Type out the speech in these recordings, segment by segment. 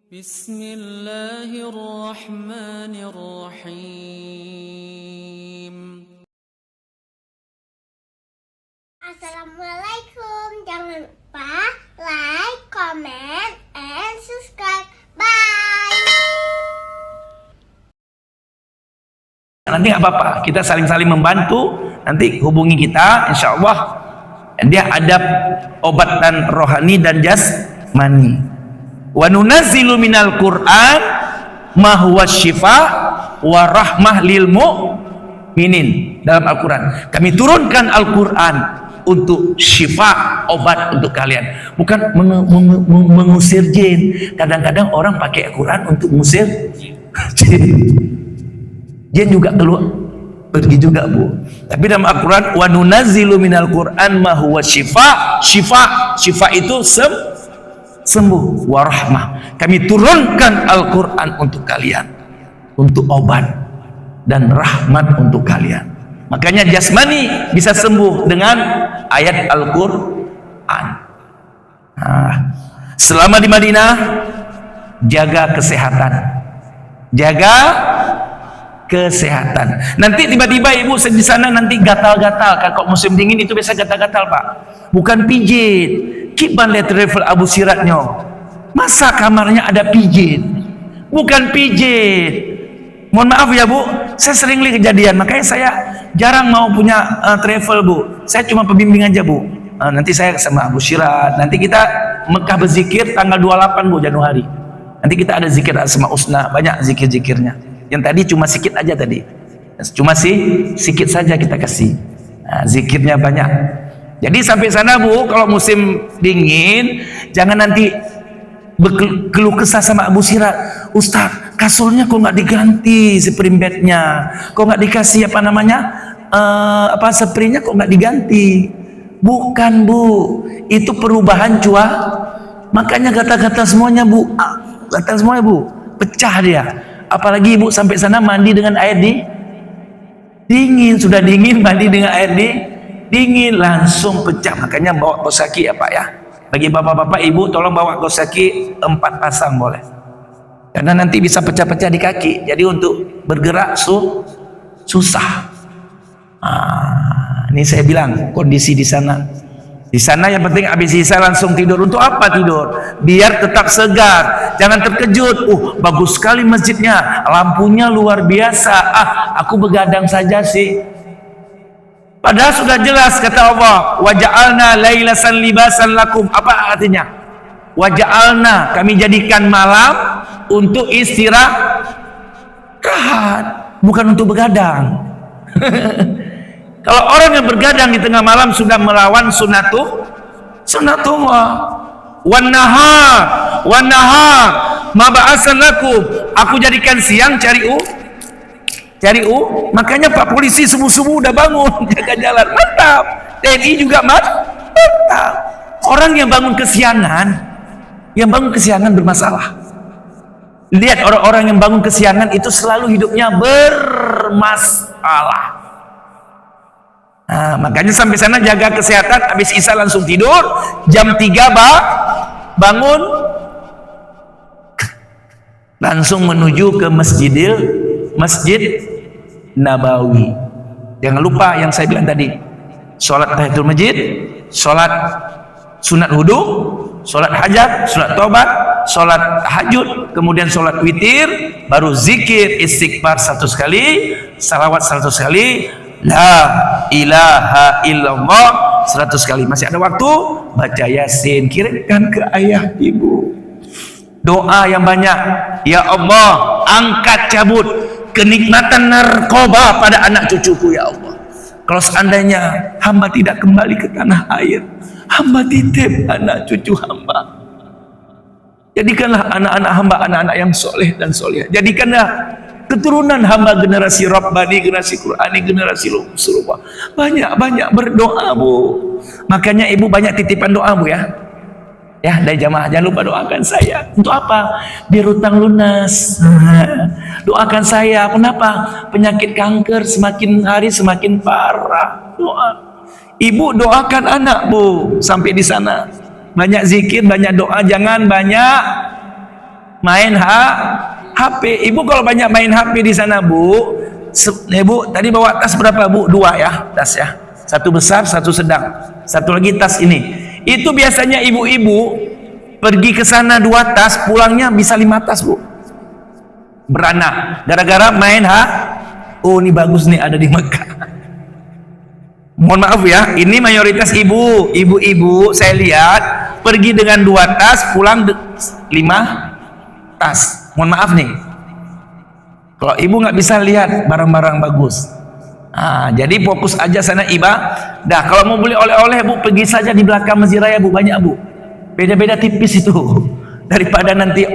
Bismillahirrahmanirrahim. Assalamualaikum. Jangan lupa like, comment, and subscribe. Bye. Nanti nggak apa-apa, kita saling-saling membantu. Nanti hubungi kita, insya Allah dia ada obat dan rohani dan jasmani. Wa nunazzilu minal Qur'an ma huwa syifa wa rahmah lil mu'minin. Dalam Al-Quran kami turunkan Al-Quran untuk syifa, obat untuk kalian, bukan mengusir jin. Kadang-kadang orang pakai Al-Quran untuk mengusir jin. Jin juga keluar pergi juga, Bu. Tapi dalam Al-Quran wa nunazzilu minal Qur'an ma huwa syifa. Syifa itu sembuh, warahmah. Kami turunkan Al-Quran untuk kalian, untuk obat dan rahmat untuk kalian. Makanya jasmani bisa sembuh dengan ayat Al-Quran. Selama di Madinah jaga kesehatan, nanti tiba-tiba ibu di sana nanti gatal-gatal. Kalau musim dingin itu biasa gatal-gatal, Pak, bukan pijit. Kiban lihat travel Abu Siratnya, masa kamarnya ada pijit? Bukan pijit. Mohon maaf ya, Bu, saya sering lihat kejadian, makanya saya jarang mau punya travel, Bu. Saya cuma pembimbing aja, Bu. Nanti saya sama Abu Sirat, nanti kita Mekah berzikir tanggal 28, Bu, Januari. Nanti kita ada zikir Asma Husna, banyak zikir-zikirnya. Yang tadi cuma sedikit aja tadi, cuma sedikit saja kita kasih. Zikirnya banyak. Jadi sampai sana, Bu, kalau musim dingin jangan nanti berkeluh kesah sama Abu Sirat. Ustaz, kasurnya kok nggak diganti, spring bednya kok nggak dikasih spraynya kok nggak diganti. Bukan, Bu, itu perubahan makanya kata-kata semuanya, Bu, pecah dia. Apalagi Ibu sampai sana mandi dengan air dingin, sudah dingin mandi dengan air dingin langsung pecah. Makanya bawa kaos kaki ya, Pak, ya. Bagi bapak-bapak ibu tolong bawa kaos kaki 4 pasang boleh, karena nanti bisa pecah-pecah di kaki, jadi untuk bergerak susah. Ini saya bilang kondisi di sana yang penting habis sisa langsung tidur. Untuk apa tidur? Biar tetap segar, jangan terkejut. Bagus sekali masjidnya, lampunya luar biasa, aku begadang saja sih. Padahal sudah jelas kata Allah, wa ja'alna lailasan libasan lakum. Apa artinya? Wa ja'alna, kami jadikan malam untuk istirahat, bukan untuk begadang. Kalau orang yang bergadang di tengah malam sudah melawan sunnatullah. Wan nahar ma ba'asan lakum, aku jadikan siang cari makanya Pak Polisi subuh-subuh udah bangun jaga jalan, mantap. TNI juga mantap. Orang yang bangun kesiangan bermasalah. Lihat orang-orang yang bangun kesiangan itu selalu hidupnya bermasalah. Makanya sampai sana jaga kesehatan, habis isya langsung tidur, jam 3 bangun, langsung menuju ke Masjid Nabawi. Jangan lupa yang saya bilang tadi, sholat tahiyatul masjid, sholat sunat wudu, sholat hajat, sholat tobat, sholat tahajud, kemudian sholat witir, baru zikir istighfar 100 kali, salawat 100 kali, la ilaha illallah 100 kali. Masih ada waktu, baca Yasin, kirimkan ke ayah ibu. Doa yang banyak, ya Allah, angkat cabut kenikmatan narkoba pada anak cucuku, ya Allah. Kalau seandainya hamba tidak kembali ke tanah air, hamba titip anak cucu hamba. Jadikanlah anak-anak hamba anak-anak yang soleh dan soleh. Jadikanlah keturunan hamba generasi Rabbani, generasi Qur'ani, generasi Rasulullah. Banyak-banyak berdoa, Bu. Makanya ibu banyak titipan doa, Bu, ya. Ya, dari jamaah jangan lupa doakan saya. Untuk apa? Biar utang lunas. Doakan saya. Kenapa? Penyakit kanker semakin hari semakin parah. Doa. Ibu doakan anak, Bu, sampai di sana. Banyak zikir, banyak doa, jangan banyak main HP. Ibu kalau banyak main HP di sana, Bu, Ibu tadi bawa tas berapa, Bu? 2 ya, tas ya. Satu besar, satu sedang. Satu lagi tas ini. Itu biasanya ibu-ibu pergi ke sana 2 tas, pulangnya bisa 5 tas, Bu. Beranak gara-gara main oh ini bagus nih, ada di Mekah. Mohon maaf ya, ini mayoritas ibu-ibu saya lihat pergi dengan 2 tas, pulang 5 tas. Mohon maaf nih, kalau ibu nggak bisa lihat barang-barang bagus. Jadi fokus aja sana ibadah. Kalau mau beli oleh-oleh, Bu, pergi saja di belakang Masjid Raya, Bu, banyak, Bu. Beda-beda tipis itu, daripada nanti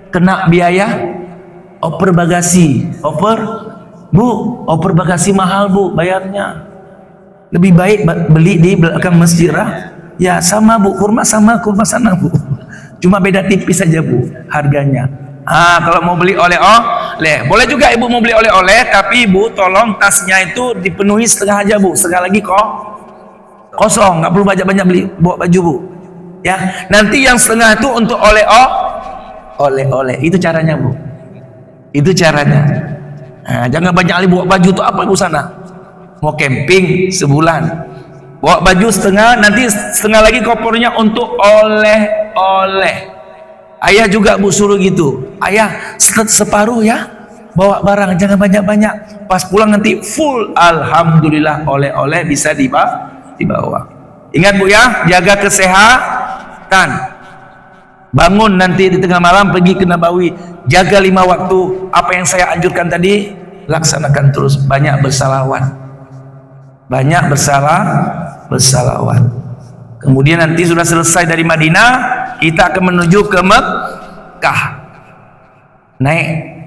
kena biaya oper bagasi. Oper bagasi mahal, Bu, bayarnya. Lebih baik beli di belakang Masjid Raya. Ya sama, Bu, kurma sana, Bu. Cuma beda tipis saja, Bu, harganya. Kalau mau beli oleh-oleh, boleh juga ibu mau beli oleh-oleh, tapi ibu tolong tasnya itu dipenuhi setengah aja, Bu. Setengah lagi kosong, nggak perlu banyak-banyak beli bawa baju, Bu. Ya, nanti yang setengah itu untuk oleh-oleh. Itu caranya, Bu. Itu caranya. Jangan banyak kali bawa baju tuh, apa ibu sana? Mau camping sebulan, bawa baju setengah, nanti setengah lagi kopornya untuk oleh-oleh. Ayah juga, Bu, suruh gitu. Ayah separuh ya, bawa barang, jangan banyak-banyak. Pas pulang nanti full, alhamdulillah, oleh-oleh bisa dibawa. Ingat, Bu, ya, jaga kesehatan. Bangun nanti di tengah malam pergi ke Nabawi, jaga 5 waktu. Apa yang saya anjurkan tadi, laksanakan terus. Banyak bersalawat. Kemudian nanti sudah selesai dari Madinah, kita akan menuju ke Mekah.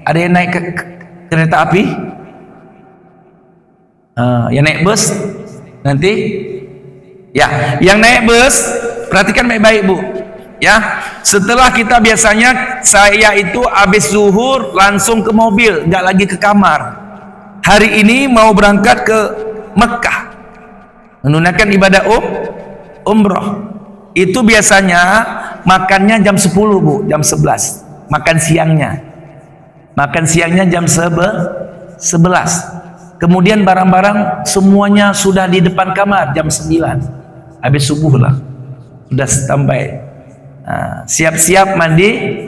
Ada yang naik ke kereta api? Yang naik bus nanti? Ya, yang naik bus perhatikan baik-baik, Bu. Ya, setelah kita biasanya saya itu habis zuhur langsung ke mobil, nggak lagi ke kamar. Hari ini mau berangkat ke Mekah, menunaikan ibadah umroh. Itu biasanya makannya jam 10, Bu, jam 11. Makan siangnya jam 11. Kemudian barang-barang semuanya sudah di depan kamar jam 9. Habis subuh lah, sudah sampai. Siap-siap mandi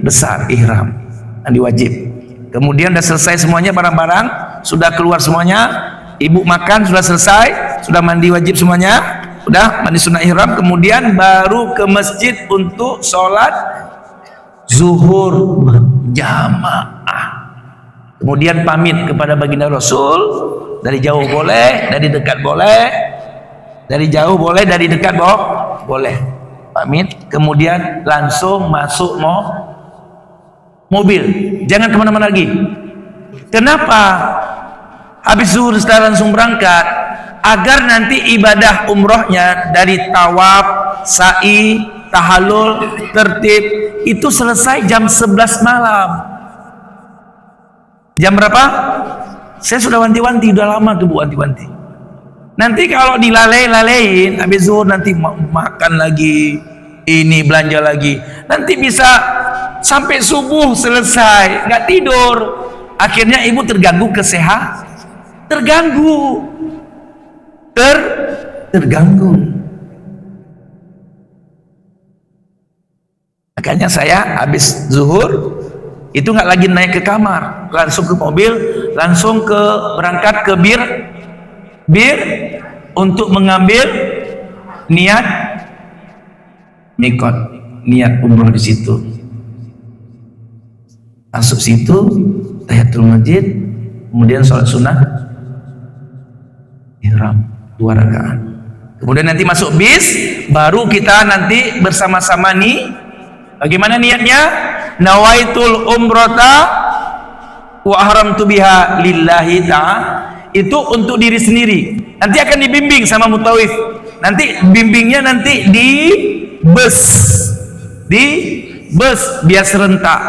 besar, ihram, mandi wajib. Kemudian sudah selesai semuanya, barang-barang sudah keluar semuanya, ibu makan sudah selesai, sudah mandi wajib semuanya, sudah mandi sunnah ihram. Kemudian baru ke masjid untuk sholat zuhur berjamaah. Kemudian pamit kepada baginda Rasul, dari jauh boleh, dari dekat boleh, dari jauh boleh, dari dekat boleh. Pamit, kemudian langsung masuk mobil, jangan kemana-mana lagi. Kenapa? Habis zuhur setelah langsung berangkat, agar nanti ibadah umrohnya dari tawaf, sa'i, tahallul, tertib itu selesai jam 11 malam. Jam berapa? Saya sudah wanti-wanti, udah lama tuh, Bu, wanti-wanti. Nanti kalau dilalai-lalain, habis zuhur nanti makan lagi, ini belanja lagi, nanti bisa sampai subuh selesai, nggak tidur. Akhirnya ibu terganggu terganggu. Makanya saya habis zuhur itu nggak lagi naik ke kamar, langsung ke mobil, langsung berangkat ke bir untuk mengambil niat mikot, niat umroh di situ. Masuk situ, tahiyatul masjid, kemudian sholat sunnah ihram 2 rakaat. Kemudian nanti masuk bis, baru kita nanti bersama-sama nih. Bagaimana niatnya? Nawaitul umrata wa ahramtu biha lillahi ta'ala. Itu untuk diri sendiri. Nanti akan dibimbing sama mutawif. Nanti bimbingnya nanti di bus. Biar serentak.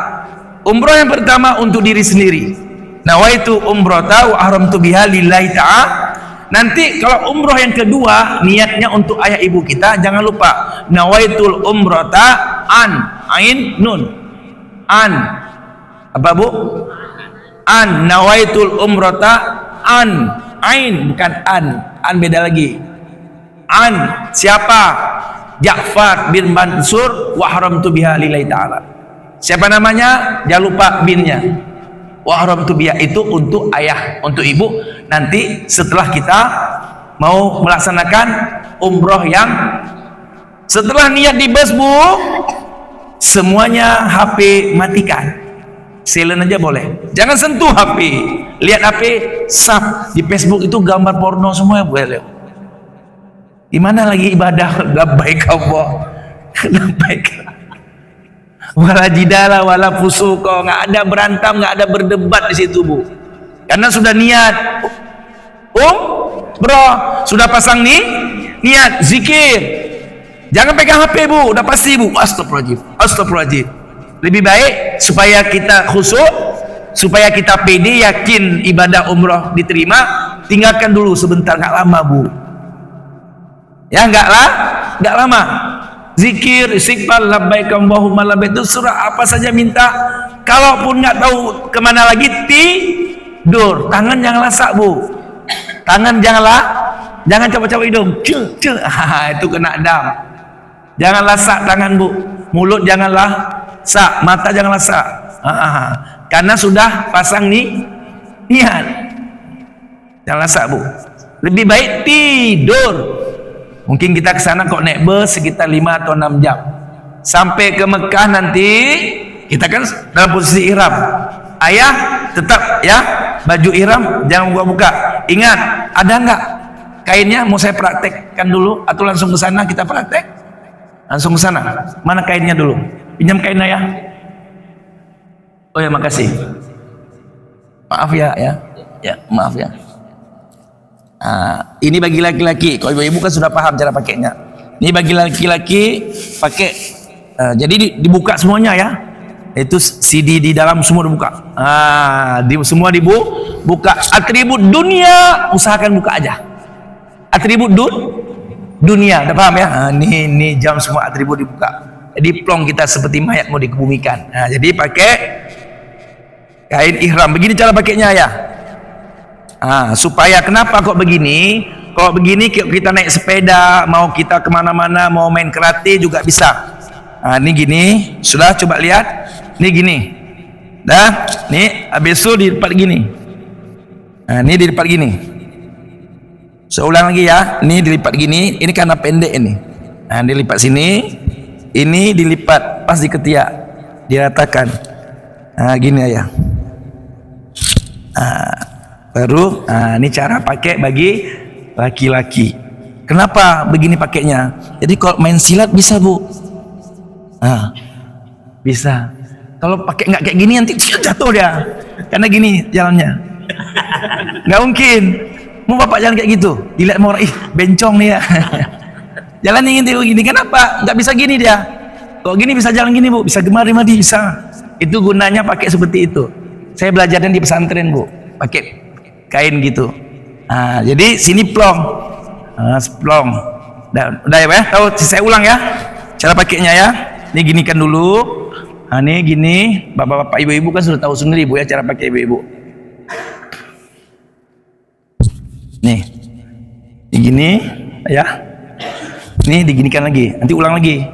Umroh yang pertama untuk diri sendiri. Nawaitu umrata wa ahramtu biha lillahi ta'ala. Nanti kalau umroh yang kedua, niatnya untuk ayah ibu kita, jangan lupa nawaitul umrata an Ain nun. An. Apa bu? An nawaitul umrata an. Ain bukan an. An beda lagi. An siapa? Ja'far bin Mansur wa haramtu biha lillahi ta'ala. Siapa namanya? Jangan lupa binnya. Wa haramtu biha itu untuk ayah, untuk ibu. Nanti setelah kita mau melaksanakan umroh yang setelah niat di bus bu, semuanya HP matikan, silent aja boleh, jangan sentuh HP. Lihat HP, sub di Facebook itu gambar porno semua boleh. Di mana lagi ibadah? Labbaik Allah, labbaik. Wala jidala wala fusuqa, nggak ada berantem, nggak ada berdebat di situ bu, karena sudah niat. Bro, sudah pasang nih niat zikir. Jangan pegang HP bu, udah pasti bu. Astagfirullahaladzim, astagfirullahaladzim. Lebih baik supaya kita khusyuk, supaya kita pede, yakin ibadah umroh diterima, tinggalkan dulu sebentar, nggak lama bu. Ya nggak lama. Zikir, istighfar, labbaik Allahumma labbaik, itu surah apa saja minta. Kalaupun nggak tahu kemana lagi, tidur. Tangan jangan lasak bu. Tangan jangan coba-coba hidung. Itu kena dam. Jangan lasak tangan bu. Mulut jangan lasak, mata jangan lasak. Karena sudah pasang niat. Jangan lasak bu. Lebih baik tidur. Mungkin kita ke sana kok naik bus sekitar 5 atau 6 jam. Sampai ke Mekah nanti kita kan dalam posisi ihram. Ayah tetap ya, baju ihram jangan buka-buka. Ingat, ada enggak kainnya? Mau saya praktekkan dulu atau langsung ke sana kita praktek? Langsung ke sana. Mana kainnya dulu? Pinjam kainnya ya. Oh ya, makasih. Maaf ya. Ya, maaf ya. Ini bagi laki-laki. Kalau ibu-ibu kan sudah paham cara pakainya. Ini bagi laki-laki pakai. Jadi dibuka semuanya ya. Itu CD di dalam semua dibuka. Semua dibuka. Atribut dunia usahakan buka aja. Atribut dunia, udah paham ya? Ini jam semua atribut dibuka. Jadi plong kita seperti mayat mau dikebumikan. Jadi pakai kain ihram. Begini cara pakainya ya. Supaya kenapa kok begini? Kalau begini kita naik sepeda, mau kita kemana-mana, mau main karate juga bisa. Ini gini, sudah coba lihat. Ini gini, dah. Nih, habis itu dilipat gini. Ini dilipat gini. Saya ulang lagi ya. Ini dilipat gini. Ini karena pendek ini. Dilipat sini. Ini dilipat pas di ketiak, diratakan. Gini ya. Baru, ini cara pakai bagi laki-laki. Kenapa begini pakainya? Jadi kalau main silat bisa bu. Bisa. Kalau pakai nggak kayak gini nanti jatuh dia. Karena gini jalannya. Nggak mungkin. Mau bapak jalan kayak gitu? Dilihat mau orang, bencong nih ya. Jalan ingin gini. Kenapa? Nggak bisa gini dia. Kalau gini bisa jalan gini bu. Bisa gemari-madi bisa. Itu gunanya pakai seperti itu. Saya belajarnya di pesantren bu. Pakai kain gitu. Jadi sini plong. Plong. Udah ya, tahu? Saya ulang ya. Cara pakainya ya. Ini ginikan dulu. Ini gini. Bapak-bapak, ibu-ibu kan sudah tahu sendiri bu ya cara pakai ibu-ibu. Nih. Ini gini ya. Ini diginikan lagi. Nanti ulang lagi.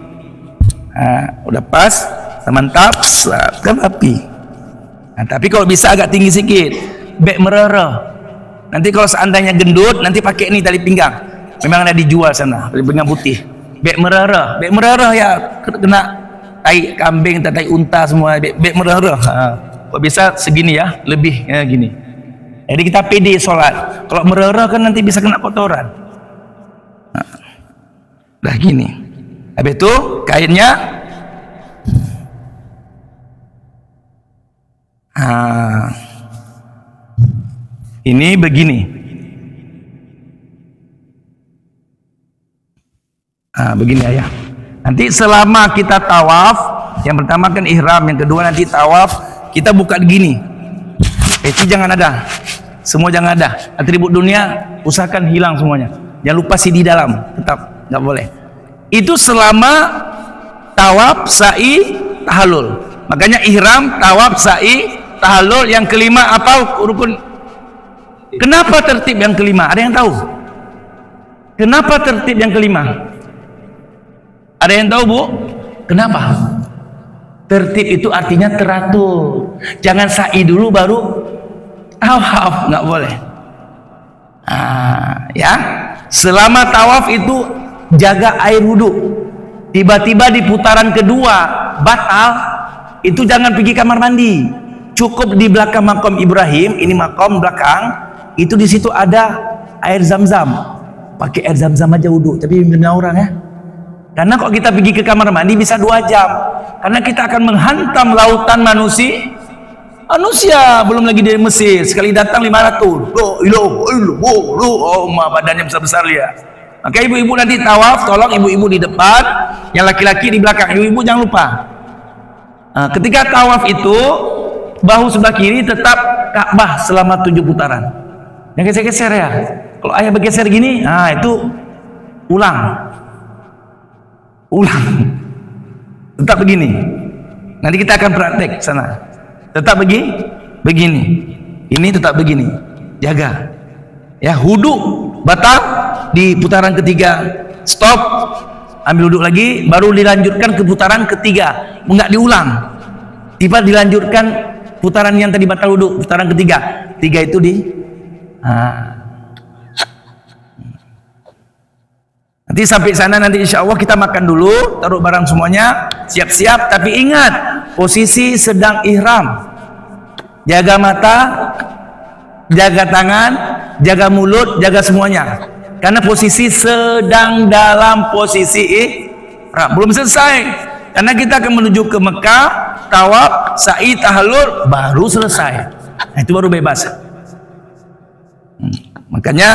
Udah pas, mantap, kan rapi. Tapi kalau bisa agak tinggi sedikit. Bek merara. Nanti kalau seandainya gendut, nanti pakai ini tali pinggang. Memang ada dijual sana, tali pinggang putih. Bek merara. Bek merara ya kena tai kambing, tai unta semua. Bek merara. Kalau bisa segini ya, lebih ya gini. Jadi kita pede sholat. Kalau merara kan nanti bisa kena kotoran. Dah gini. Habis itu kainnya. Ini begini. Begini ya. Nanti selama kita tawaf, yang pertama kan ihram, yang kedua nanti tawaf, kita buka gini. Itu jangan ada. Semua jangan ada. Atribut dunia usahakan hilang semuanya. Jangan lupa CD dalam, tetap nggak boleh. Itu selama tawaf, sa'i, tahallul. Makanya ihram, tawaf, sa'i, tahallul. Yang kelima apa rukun? Kenapa tertib yang kelima? Ada yang tahu? Kenapa tertib yang kelima? Ada yang tahu, Bu? Kenapa? Tertib itu artinya teratur. Jangan sa'i dulu baru tawaf, nggak boleh. Ya, selama tawaf itu jaga air wudhu. Tiba-tiba di putaran kedua batal, itu jangan pergi kamar mandi. Cukup di belakang makam Ibrahim, ini makam belakang, itu di situ ada air zam-zam. Pakai air zam-zam aja wudhu, tapi benar orang ya. Karena kok kita pergi ke kamar mandi bisa 2 jam. Karena kita akan menghantam lautan manusia, belum lagi dari Mesir. Sekali datang 500. Badannya besar-besar lihat. Maka ibu-ibu nanti tawaf, tolong ibu-ibu di depan, yang laki-laki di belakang. Ibu-ibu jangan lupa. Ketika tawaf itu, bahu sebelah kiri tetap Ka'bah selama 7 putaran. Yang geser-geser ya. Kalau ayah bergeser gini, itu ulang. Tetap begini. Nanti kita akan praktek sana. Tetap begini. Ini tetap begini. Jaga. Ya, wudhu batal di putaran ketiga. Stop. Ambil wudhu lagi, baru dilanjutkan ke putaran ketiga. Enggak diulang. Tiba dilanjutkan putaran yang tadi batal wudhu, putaran ketiga. 3 itu di nanti sampai sana, nanti insya Allah kita makan dulu, taruh barang semuanya, siap-siap. Tapi ingat, posisi sedang ihram. Jaga mata, jaga tangan, jaga mulut, jaga semuanya. Karena posisi sedang dalam posisi ihram. Belum selesai. Karena kita akan menuju ke Mekah, tawaf, sa'i, tahallul, baru selesai. Nah, itu baru bebas. Makanya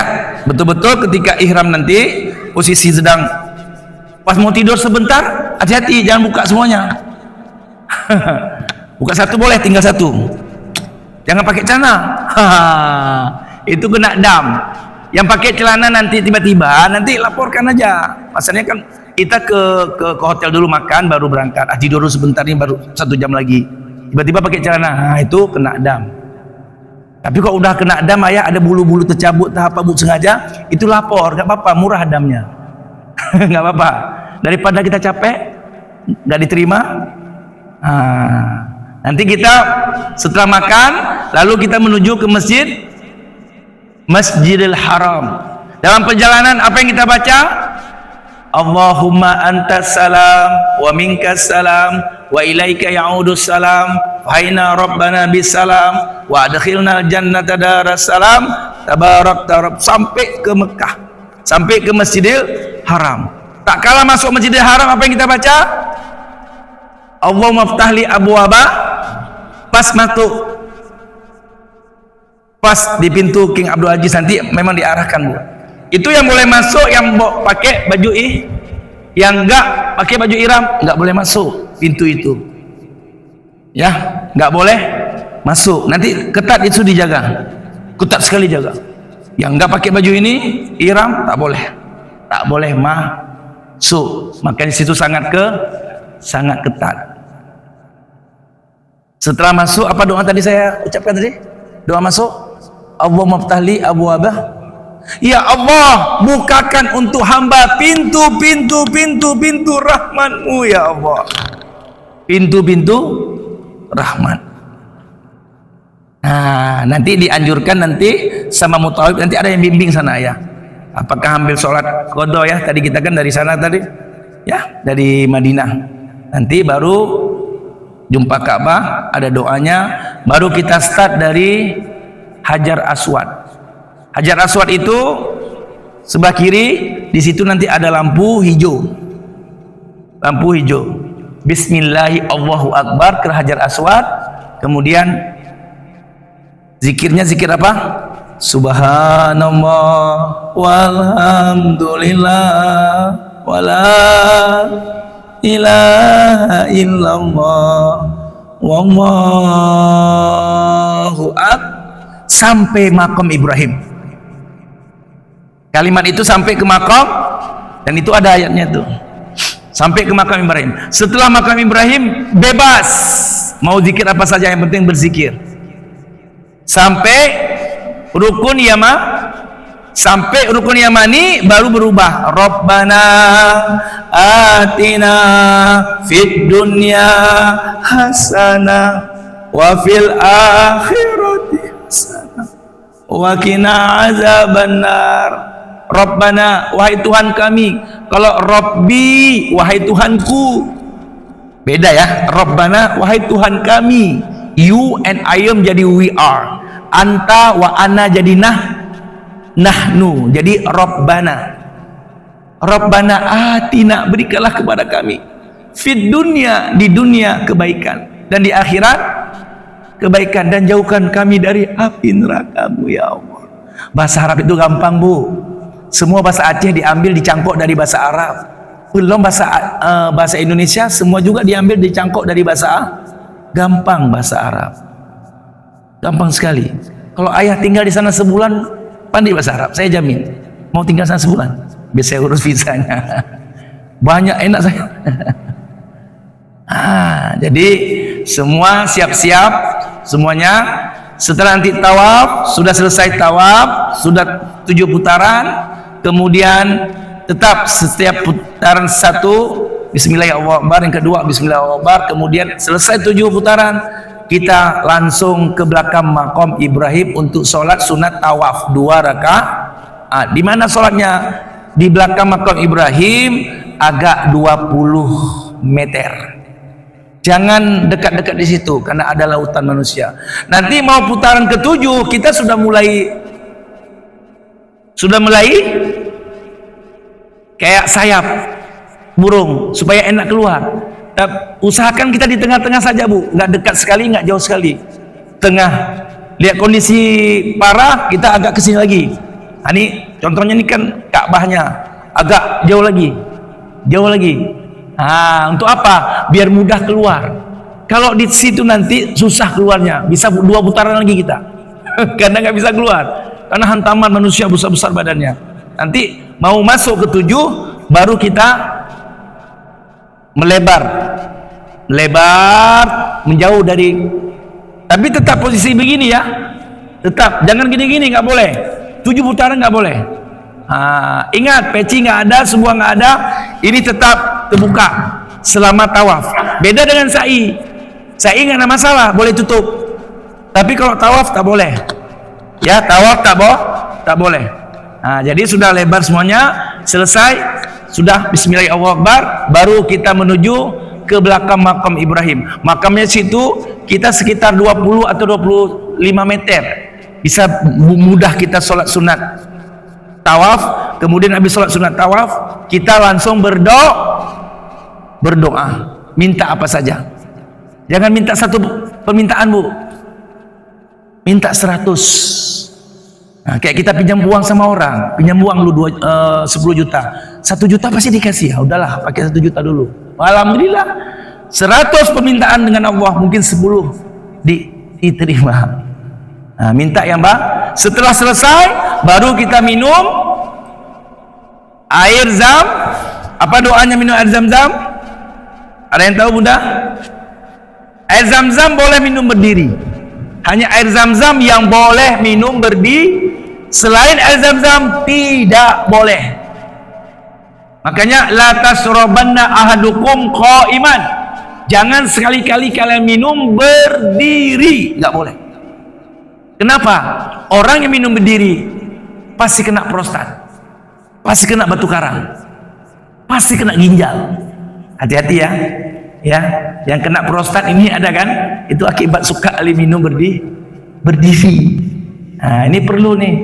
betul-betul ketika ihram nanti posisi sedang pas mau tidur sebentar, hati-hati jangan buka semuanya. Buka satu boleh, tinggal satu. Jangan pakai celana. Itu kena dam. Yang pakai celana nanti tiba-tiba nanti laporkan aja. Masalahnya kan kita ke hotel dulu makan baru berangkat. Tidur dulu sebentar, ini baru 1 jam lagi. Tiba-tiba pakai celana. Itu kena dam. Tapi kalau udah kena dam, ayah ada bulu-bulu tercabut tahap Bu sengaja, itu lapor, nggak apa-apa, murah damnya. Nggak apa-apa. Daripada kita capek, nggak diterima. Nanti kita setelah makan, lalu kita menuju ke Masjidil Haram. Dalam perjalanan apa yang kita baca? Allahumma antas salam wa minkas salam wa ilaika ya'udus salam Wahayna Rabbana bisalam wa adkhilna jannata daras salam tabarakta rabb, sampai ke Mekah, sampai ke Masjidil Haram. Tak kalah masuk Masjidil Haram, apa yang kita baca? Allahumma ftahli abwaba. Pas masuk, pas di pintu King Abdul Aziz nanti memang diarahkan, Bu. Itu yang boleh masuk yang pakai baju yang enggak pakai baju ihram enggak boleh masuk pintu itu. Ya, enggak boleh masuk. Nanti ketat itu dijaga. Ketat sekali jaga. Yang enggak pakai baju ini ihram tak boleh. Tak boleh masuk. Maka di situ sangat ketat. Setelah masuk, apa doa tadi saya ucapkan tadi? Doa masuk. Allahumma ftahli abwabah. Ya Allah, bukakan untuk hamba pintu-pintu rahmat-Mu ya Allah. Pintu-pintu rahmat. Nah, nanti dianjurkan nanti sama mutawif, nanti ada yang bimbing sana ya. Apakah ambil sholat qadha ya? Tadi kita kan dari sana tadi. Ya, dari Madinah. Nanti baru jumpa Ka'bah, ada doanya, baru kita start dari Hajar Aswad. Hajar Aswad itu sebelah kiri, di situ nanti ada lampu hijau. Lampu hijau. Bismillahi Allahu Akbar ke Hajar Aswad. Kemudian zikirnya zikir apa? Subhanallah walhamdulillah wala ilaha illallah wallahu akbar sampai makam Ibrahim. Kalimat itu sampai ke makam, dan itu ada ayatnya tuh. sampai ke makam Ibrahim. Setelah makam Ibrahim bebas, mau zikir apa saja, yang penting berzikir. Sampai rukun Yamani baru berubah. Rabbana atina fid dunya hasanah wa fil akhirati hasanah wa qina azabannar. Rabbana, wahai Tuhan kami. Kalau Rabbi, wahai Tuhanku, beda ya. Rabbana, wahai Tuhan kami. You and I am jadi we are. Anta wa ana jadi nahnu. Jadi Rabbana. Rabbana atina, berikanlah kepada kami fid dunya, di dunia kebaikan, dan di akhirat kebaikan, dan jauhkan kami dari api neraka-Mu ya Allah. Bahasa Arab itu gampang, Bu. Semua bahasa Aceh diambil dicangkok dari bahasa Arab. Belum bahasa Indonesia semua juga diambil dicangkok dari bahasa gampang, bahasa Arab. Gampang sekali. Kalau ayah tinggal di sana sebulan, pandai bahasa Arab, saya jamin. Mau tinggal sana sebulan, biar saya urus visanya. Banyak enak saya. Jadi semua siap-siap semuanya. Setelah nanti tawaf, sudah selesai tawaf, sudah 7 putaran, kemudian tetap setiap putaran 1 Bismillahirrahmanirrahim, yang kedua Bismillahirrahmanirrahim, kemudian selesai 7 putaran, kita langsung ke belakang makam Ibrahim untuk sholat sunat tawaf 2 rakaat. Di mana sholatnya? Di belakang makam Ibrahim, agak 20 meter. Jangan dekat-dekat di situ karena ada lautan manusia. Nanti mau putaran ke-7 kita sudah mulai kayak sayap burung supaya enak keluar. Usahakan kita di tengah-tengah saja, Bu. Nggak dekat sekali, nggak jauh sekali. Tengah. Lihat kondisi parah, kita agak kesini lagi. Ini contohnya, ini kan Ka'bahnya agak jauh lagi. Untuk apa? Biar mudah keluar. Kalau di situ nanti susah keluarnya, bisa 2 putaran lagi kita. Karena nggak bisa keluar. Karena hantaman manusia besar-besar badannya. Nanti mau masuk ke 7, baru kita melebar menjauh dari. Tapi tetap posisi begini ya. Tetap, jangan gini-gini, nggak boleh. 7 putaran nggak boleh. Ingat, peci nggak ada, semua nggak ada. Ini tetap terbuka selama tawaf. Beda dengan sa'i nggak ada masalah, boleh tutup. Tapi kalau tawaf tak boleh. Ya, tawaf tak boleh. Jadi sudah lebar semuanya, selesai, sudah Bismillahirrahmanirrahim, baru kita menuju ke belakang makam Ibrahim. Makamnya situ kita sekitar 20 atau 25 meter. Bisa mudah kita sholat sunat tawaf. Kemudian habis sholat sunat tawaf, kita langsung berdoa, minta apa saja. Jangan minta 1 permintaan, Bu, minta 100. Kayak kita pinjam uang sama orang, pinjam uang lu 10 juta, 1 juta pasti dikasih. Ya udahlah, pakai 1 juta dulu. Alhamdulillah, 100 permintaan dengan Allah, mungkin 10 diterima. Minta ya Mbak. Setelah selesai, baru kita minum air zam. Apa doanya minum air zam-zam? Ada yang tahu, Bunda? Air zam-zam boleh minum berdiri. Hanya air zam-zam yang boleh minum berdiri. Selain air zam-zam tidak boleh. Makanya la tasrabanna ahadukum qa'iman. Jangan sekali-kali kalian minum berdiri, nggak boleh. Kenapa? Orang yang minum berdiri pasti kena prostat, pasti kena batu karang, pasti kena ginjal. Hati-hati ya. Ya, yang kena prostat ini ada kan? Itu akibat suka minum berdiri. Ini perlu nih.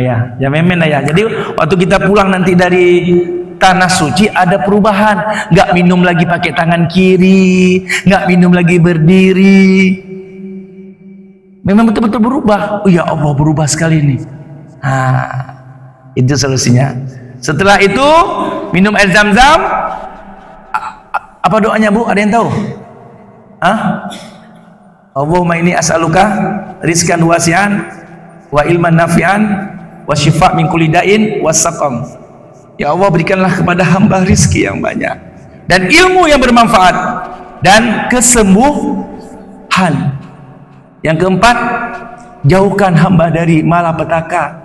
Ya memen ya. Jadi waktu kita pulang nanti dari tanah suci ada perubahan. Nggak minum lagi pakai tangan kiri, nggak minum lagi berdiri. Memang betul-betul berubah. Oh ya Allah, berubah sekali nih. Itu solusinya. Setelah itu minum air zam-zam. Apa doanya, Bu? Ada yang tahu? Allahumma inni as'aluka rizqan wasi'an wa ilman nafi'an wa syifa' min kulli da'in was saqam. Ya Allah, berikanlah kepada hamba rizki yang banyak dan ilmu yang bermanfaat dan kesembuhan. Yang keempat, jauhkan hamba dari malapetaka,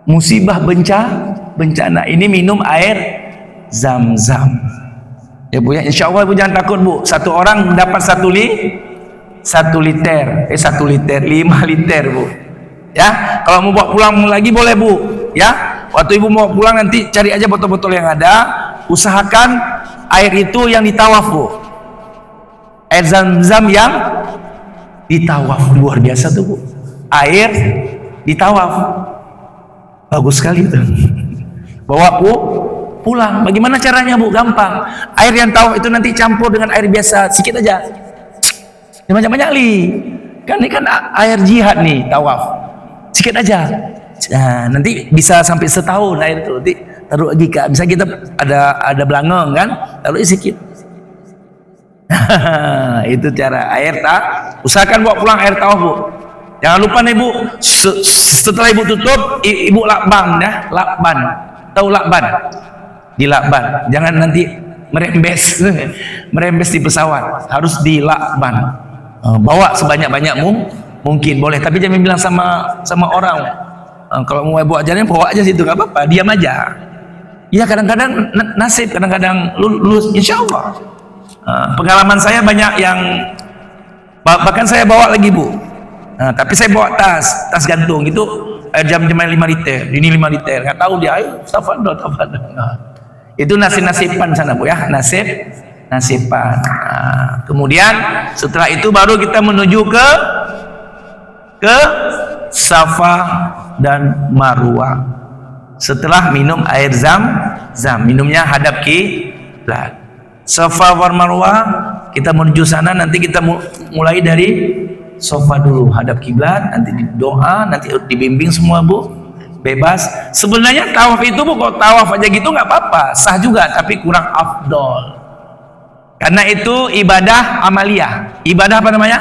musibah, bencana. Ini minum air Zam-Zam. Ya Bu ya, insya Allah Bu jangan takut Bu. Satu orang dapat 1 liter, 5 liter Bu. Ya, kalau mau bawa pulang lagi boleh Bu. Ya, waktu Ibu mau pulang nanti cari aja botol-botol yang ada. Usahakan air itu yang ditawaf Bu. Air Zam-Zam yang ditawaf, luar biasa tuh Bu. Air ditawaf, bagus sekali tuh. Bawa Bu pulang. Bagaimana caranya Bu? Gampang. Air yang tawaf itu nanti campur dengan air biasa sedikit aja. Jangan banyak-banyak li. Kan ini kan air jihad nih tawaf. Sedikit aja. Nah, nanti bisa sampai setahun air itu. Nanti taruh lagi ke, bisa kita ada belangong kan? Taruh sedikit. Itu cara air usahakan bawa pulang air tawaf Bu. Jangan lupa nih Bu, setelah Ibu tutup, Ibu lakban ya, lakban. Tahu lakban? Dilakban. Jangan nanti merembes di pesawat. Harus dilakban. Bawa sebanyak-banyak mungkin boleh, tapi jangan bilang sama orang. Kalau mau Ibu ajarin bawa aja situ, nggak apa-apa, diam aja. Ya kadang-kadang nasib, kadang-kadang lulus, insya Allah. Pengalaman saya banyak yang bahkan saya bawa lagi Bu. Tapi saya bawa tas gantung itu jam-jam 5 liter, ini 5 liter, nggak tahu dia, ayo tafadhol. Itu nasib-nasiban sana Bu ya, nasiban. Kemudian setelah itu baru kita menuju ke Safa dan Marwah. Setelah minum air Zam-Zam, minumnya hadap kiblat. Safa dan Marwah kita menuju sana, nanti kita mulai dari Safa dulu, hadap kiblat, nanti doa, nanti dibimbing semua Bu, bebas. Sebenarnya tawaf itu Bu, kalau tawaf aja gitu nggak apa-apa, sah juga, tapi kurang afdol. Karena itu ibadah amaliyah. Ibadah apa namanya?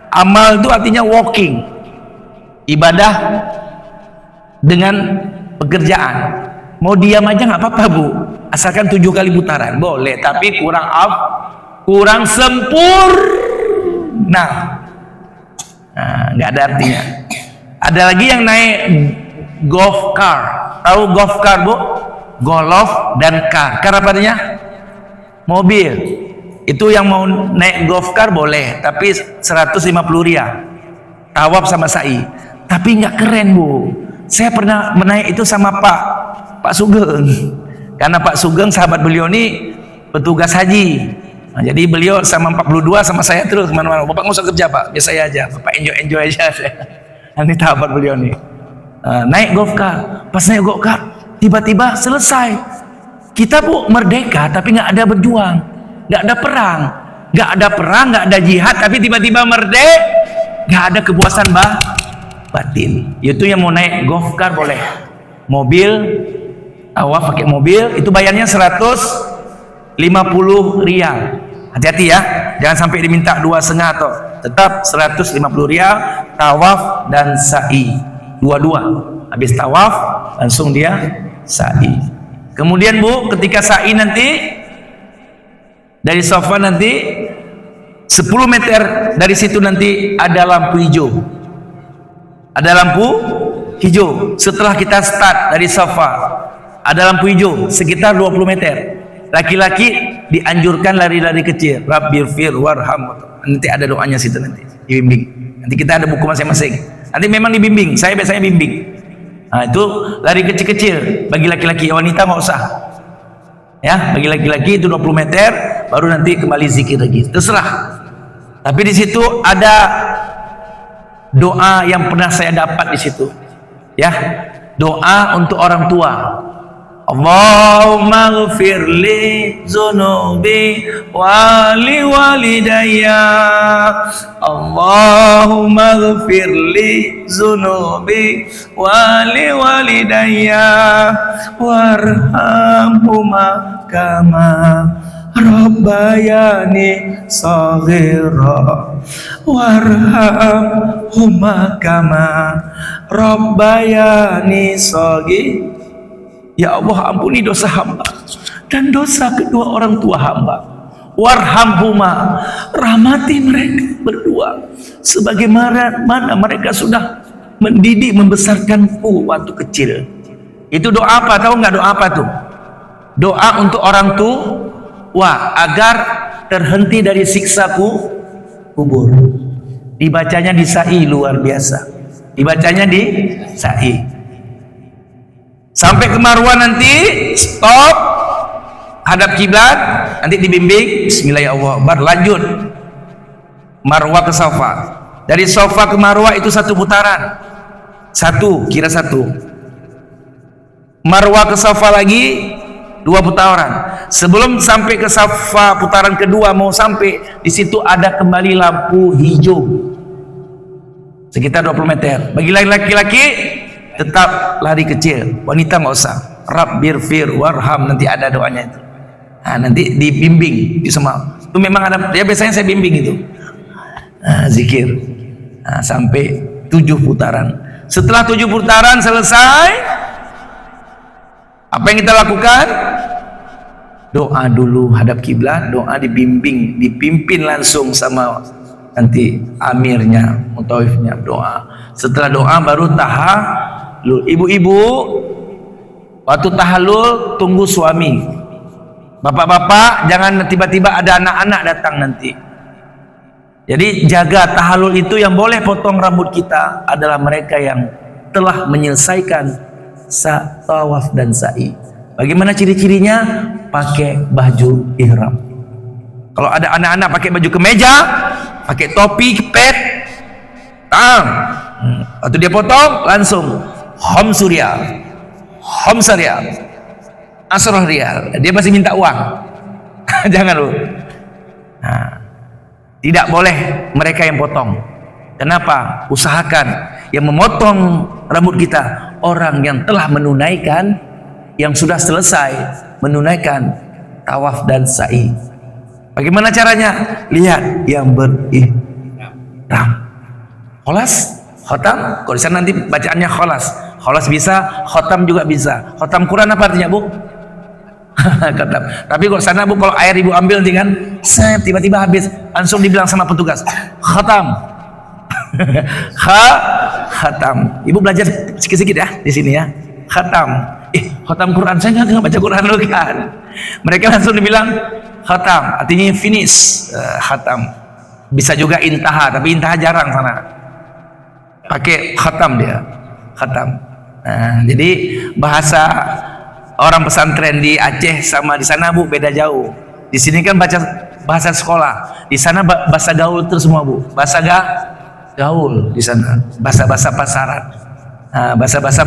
Amal itu artinya walking. Ibadah dengan pekerjaan. Mau diam aja nggak apa-apa Bu, asalkan 7 kali putaran boleh, tapi kurang sempurna. Nggak ada artinya. Ada lagi yang naik golf car. Tahu golf car Bu? Golf dan car. Car apa artinya? Mobil. Itu yang mau naik golf car boleh, tapi 150 riyal. Tawaf sama sa'i. Tapi nggak keren Bu. Saya pernah menaik itu sama Pak Sugeng. Karena Pak Sugeng sahabat beliau ini petugas haji. Jadi beliau sama 42 sama saya terus kemana-mana. Bapak nggak usah kerja Pak, biar saya aja. Bapak enjoy aja. Nanti sahabat beliau nih. Naik golf car. Pas naik golf car, tiba-tiba selesai. Kita Bu merdeka, tapi nggak ada berjuang, nggak ada perang, nggak ada jihad, tapi tiba-tiba merdeka, nggak ada kepuasan batin. Itu yang mau naik golf car boleh. Mobil, tawaf pakai mobil, itu bayarnya 150 riyal. Hati-hati ya, jangan sampai diminta 2,5 atau tetap 150 riyal tawaf dan sa'i, dua-dua. Habis tawaf langsung dia sa'i. Kemudian Bu, ketika sa'i nanti dari Safa nanti 10 meter dari situ nanti ada lampu hijau. Ada lampu hijau. Setelah kita start dari Safa, ada lampu hijau sekitar 20 meter. Laki-laki dianjurkan lari-lari kecil. Rabbirfir warham. Nanti ada doanya situ nanti dibimbing. Nanti kita ada buku masing-masing. Nanti memang dibimbing. Saya biasanya bimbing. Nah, itu lari kecil-kecil bagi laki-laki, wanita nggak usah. Ya, bagi laki-laki itu 20 meter, baru nanti kembali zikir lagi. Terserah. Tapi di situ ada doa yang pernah saya dapat di situ. Ya, doa untuk orang tua. Allahumma ghfirli zunubi wali walidayya. Allahumma ghfirli zunubi wali walidayya warhamhuma kama rabbayani shaghira warhamhuma kama rabbayani shaghira. Ya Allah, ampuni dosa hamba dan dosa kedua orang tua hamba. Warhamhuma, rahmati mereka berdua sebagaimana mereka sudah mendidik membesarkanku waktu kecil. Itu doa apa? Tahu nggak doa apa tuh? Doa untuk orang tua agar terhenti dari siksa kubur. Dibacanya di sa'i, luar biasa. Dibacanya di sa'i. Sampai ke Marwah nanti stop, hadap kiblat, nanti dibimbing Bismillahirrahmanirrahim, lanjut Marwah ke Safa. Dari Safa ke Marwah itu 1 putaran. Kira 1. Marwah ke Safa lagi 2 putaran. Sebelum sampai ke Safa putaran kedua mau sampai di situ ada kembali lampu hijau sekitar 20 meter. Bagi laki-laki tetap lari kecil, wanita nggak usah. Rabbirfir warham, nanti ada doanya itu. Nah, nanti dibimbing di semua. Itu memang ada. Ya biasanya saya bimbing itu. Zikir sampai 7 putaran. Setelah 7 putaran selesai, apa yang kita lakukan? Doa dulu, hadap kiblat, doa dibimbing, dipimpin langsung sama nanti amirnya, mutawifnya, doa. Setelah doa baru tahallul. Ibu-ibu waktu tahallul tunggu suami. Bapak-bapak jangan tiba-tiba ada anak-anak datang nanti. Jadi jaga tahallul itu. Yang boleh potong rambut kita adalah mereka yang telah menyelesaikan tawaf dan sa'i. Bagaimana ciri-cirinya? Pakai baju ihram. Kalau ada anak-anak pakai baju kemeja, pakai topi, pet, waktu dia potong langsung khamsu riyal, khamsa riyal, asrah riyal. Dia masih minta uang. Jangan lu. Tidak boleh mereka yang potong. Kenapa? Usahakan yang memotong rambut kita orang yang telah menunaikan, yang sudah selesai menunaikan tawaf dan sa'i. Bagaimana caranya? Lihat yang berihram. Kholas, khotam. Kalau di sana nanti bacaannya kholas. Kholas bisa, khotam juga bisa. Khotam Quran apa artinya, Bu? Khotam. Tapi kalau sana, Bu, kalau air ibu ambil nanti kan, tiba-tiba habis, langsung dibilang sama petugas, khotam. Khatam. Ibu belajar sedikit-sedikit ya di sini ya. Khatam. Khatam Quran, saya nggak baca Quran loh kan. Mereka langsung dibilang khatam, artinya finish. Khatam. Bisa juga intaha, tapi intaha jarang sana. Pakai khatam dia. Khatam. Jadi bahasa orang pesantren di Aceh sama di sana, Bu, beda jauh. Di sini kan baca bahasa sekolah, di sana bahasa gaul terus semua, Bu. Bahasa gaul di sana, bahasa-bahasa pasaran. Bahasa-bahasa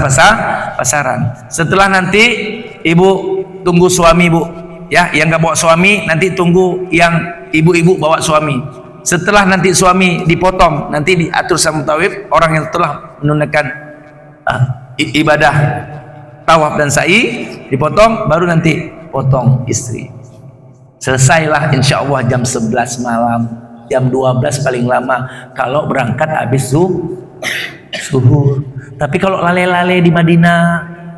pasaran. Setelah nanti ibu tunggu suami, Bu, ya, yang nggak bawa suami nanti tunggu yang ibu-ibu bawa suami. Setelah nanti suami dipotong, nanti diatur sama tawif orang yang telah menunaikan ibadah tawaf dan sa'i, dipotong, baru nanti potong istri. Selesailah insya Allah jam 11 malam, jam 12 paling lama kalau berangkat habis subuh. Tapi kalau lale-lale di Madinah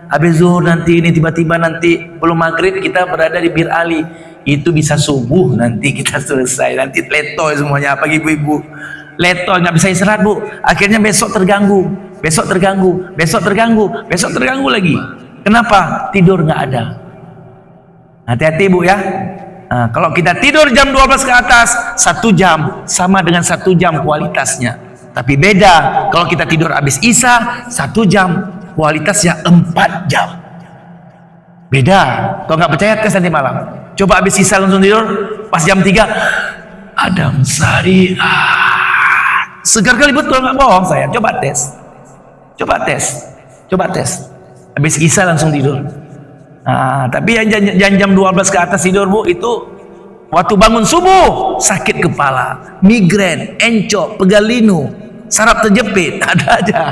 habis zuhur nanti ini tiba-tiba nanti belum maghrib kita berada di Bir Ali, itu bisa subuh nanti kita selesai, nanti leto semuanya. Apa ibu-ibu leto nggak bisa istirahat, Bu, akhirnya besok terganggu lagi. Kenapa? Tidur nggak ada. Hati-hati, Bu, ya. Kalau kita tidur jam 12 ke atas, 1 jam sama dengan 1 jam kualitasnya. Tapi beda kalau kita tidur habis Isya, 1 jam kualitasnya 4 jam. Beda. Kalau nggak percaya tes nanti malam. Coba habis Isya langsung tidur, pas jam 3 Adam Sari. Segar kali betul, nggak bohong saya. Coba tes. Habis Isya langsung tidur. Tapi yang jam 12 ke atas tidur, Bu, itu waktu bangun subuh sakit kepala, migrain, encok, pegal linu, saraf terjepit, ada aja.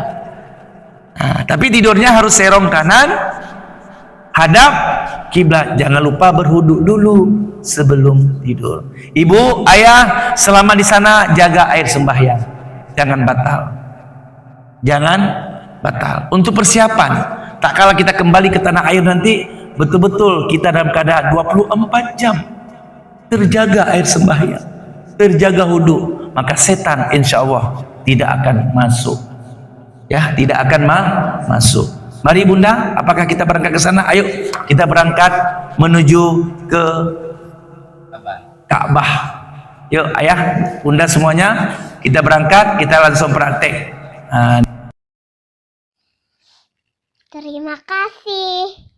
Tapi tidurnya harus serong kanan, hadap kiblat. Jangan lupa berwudu dulu sebelum tidur. Ibu, ayah, selama di sana jaga air sembahyang, jangan batal. Untuk persiapan Tak kala kita kembali ke tanah air nanti, betul-betul kita dalam keadaan 24 jam terjaga air sembahyang, terjaga wudu, maka setan insya Allah tidak akan masuk. Ya, tidak akan masuk. Mari bunda, apakah kita berangkat ke sana? Ayo kita berangkat menuju ke Ka'bah. Yuk ayah, bunda semuanya, kita berangkat, kita langsung praktek. Terima kasih.